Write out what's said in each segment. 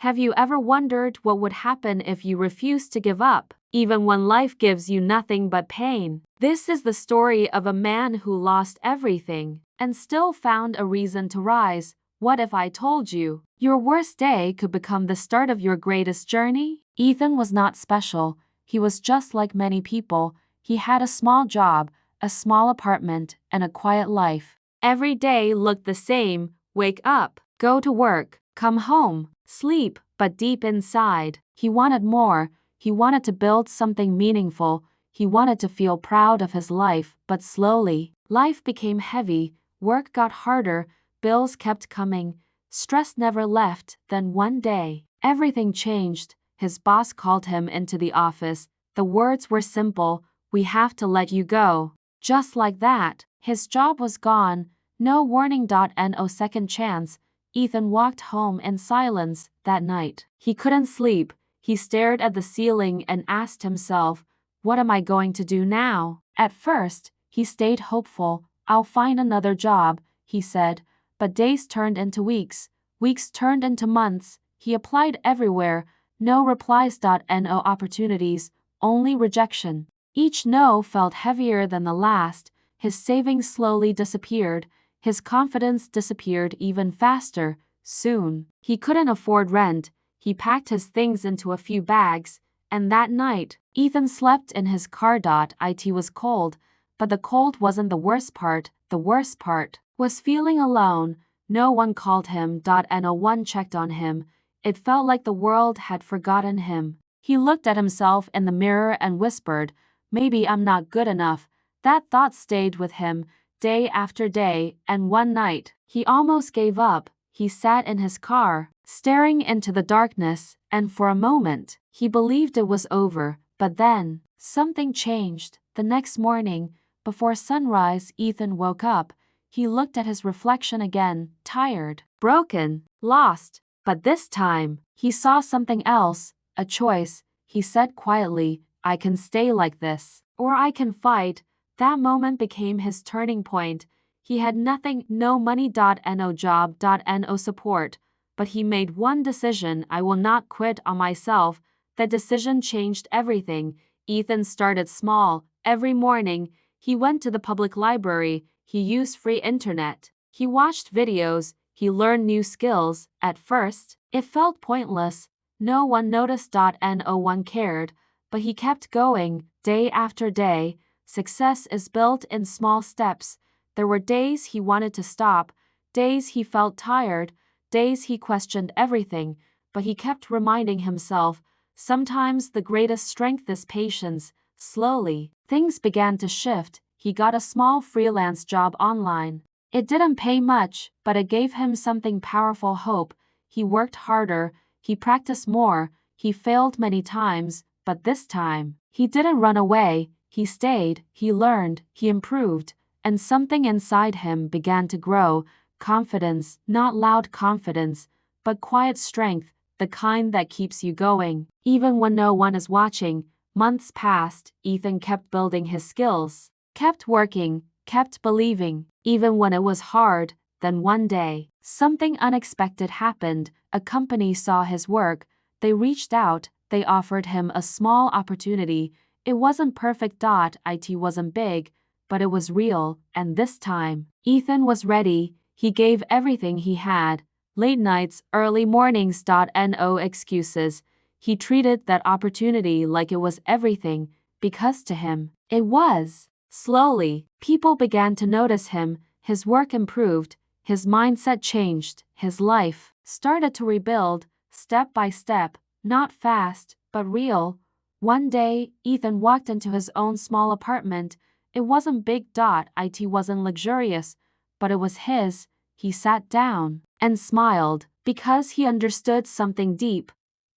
Have you ever wondered what would happen if you refuse to give up, even when life gives you nothing but pain? This is the story of a man who lost everything and still found a reason to rise. What if I told you your worst day could become the start of your greatest journey? Ethan was not special. He was just like many people. He had a small job, a small apartment, and a quiet life. Every day looked the same: wake up, go to work, come home, sleep. But deep inside, he wanted more. He wanted to build something meaningful. He wanted to feel proud of his life. But slowly, life became heavy. Work got harder. Bills kept coming. Stress never left. Then one day, everything changed. His boss called him into the office. The words were simple: "We have to let you go." Just like that, his job was gone. No warning. No second chance. Ethan walked home in silence that night. He couldn't sleep. He stared at the ceiling and asked himself, "What am I going to do now?" At first, he stayed hopeful. "I'll find another job," he said. But days turned into weeks. Weeks turned into months. He applied everywhere. No replies. No opportunities. Only rejection. Each no felt heavier than the last. His savings slowly disappeared. His confidence disappeared even faster. Soon, he couldn't afford rent. He packed his things into a few bags, and that night, Ethan slept in his car. It was cold, but the cold wasn't the worst part. The worst part was feeling alone. No one called him. No one checked on him. It felt like the world had forgotten him. He looked at himself in the mirror and whispered, "Maybe I'm not good enough." That thought stayed with him day after day, and one night, he almost gave up. He sat in his car, staring into the darkness, and for a moment, he believed it was over. But then, something changed. The next morning, before sunrise, Ethan woke up. He looked at his reflection again, tired, broken, lost. But this time, he saw something else, a choice. He said quietly, "I can stay like this, or I can fight." That moment became his turning point. He had nothing, no money. No job. No support. But he made one decision: "I will not quit on myself." That decision changed everything. Ethan started small. Every morning, he went to the public library. He used free internet. He watched videos. He learned new skills. At first, it felt pointless. No one noticed. No one cared. But he kept going, day after day. Success is built in small steps. There were days he wanted to stop, days he felt tired, days he questioned everything, but he kept reminding himself, sometimes the greatest strength is patience. Slowly, things began to shift. He got a small freelance job online. It didn't pay much, but it gave him something powerful: hope. He worked harder, he practiced more, he failed many times, but this time, he didn't run away. He stayed, he learned, he improved, and something inside him began to grow. Confidence, not loud confidence, but quiet strength, the kind that keeps you going, even when no one is watching. Months passed. Ethan kept building his skills, kept working, kept believing, even when it was hard. Then one day, something unexpected happened. A company saw his work. They reached out, they offered him a small opportunity. It wasn't perfect. It wasn't big, but it was real, and this time, Ethan was ready. He gave everything he had. Late nights, early mornings. No excuses. He treated that opportunity like it was everything, because to him, it was. Slowly, people began to notice him. His work improved, his mindset changed, his life started to rebuild, step by step, not fast, but real. One day, Ethan walked into his own small apartment. It wasn't big. It wasn't luxurious, but it was his. He sat down and smiled because he understood something deep.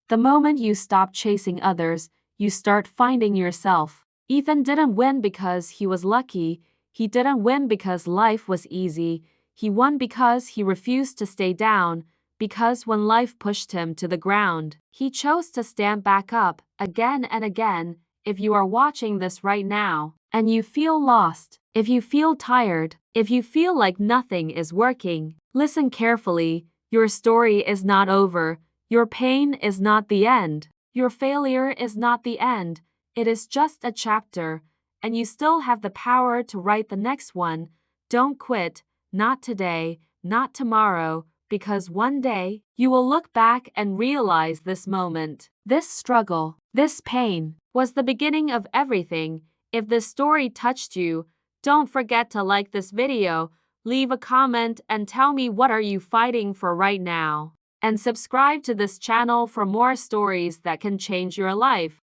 The moment you stop chasing others, you start finding yourself. Ethan didn't win because he was lucky. He didn't win because life was easy. He won because he refused to stay down. Because when life pushed him to the ground, he chose to stand back up again and again. If you are watching this right now, and you feel lost, if you feel tired, if you feel like nothing is working, listen carefully. Your story is not over. Your pain is not the end. Your failure is not the end. It is just a chapter, and you still have the power to write the next one. Don't quit, not today, not tomorrow, because one day you will look back and realize this moment, this struggle, this pain was the beginning of everything. If this story touched you, don't forget to like this video, leave a comment, and tell me what are you fighting for right now. And subscribe to this channel for more stories that can change your life.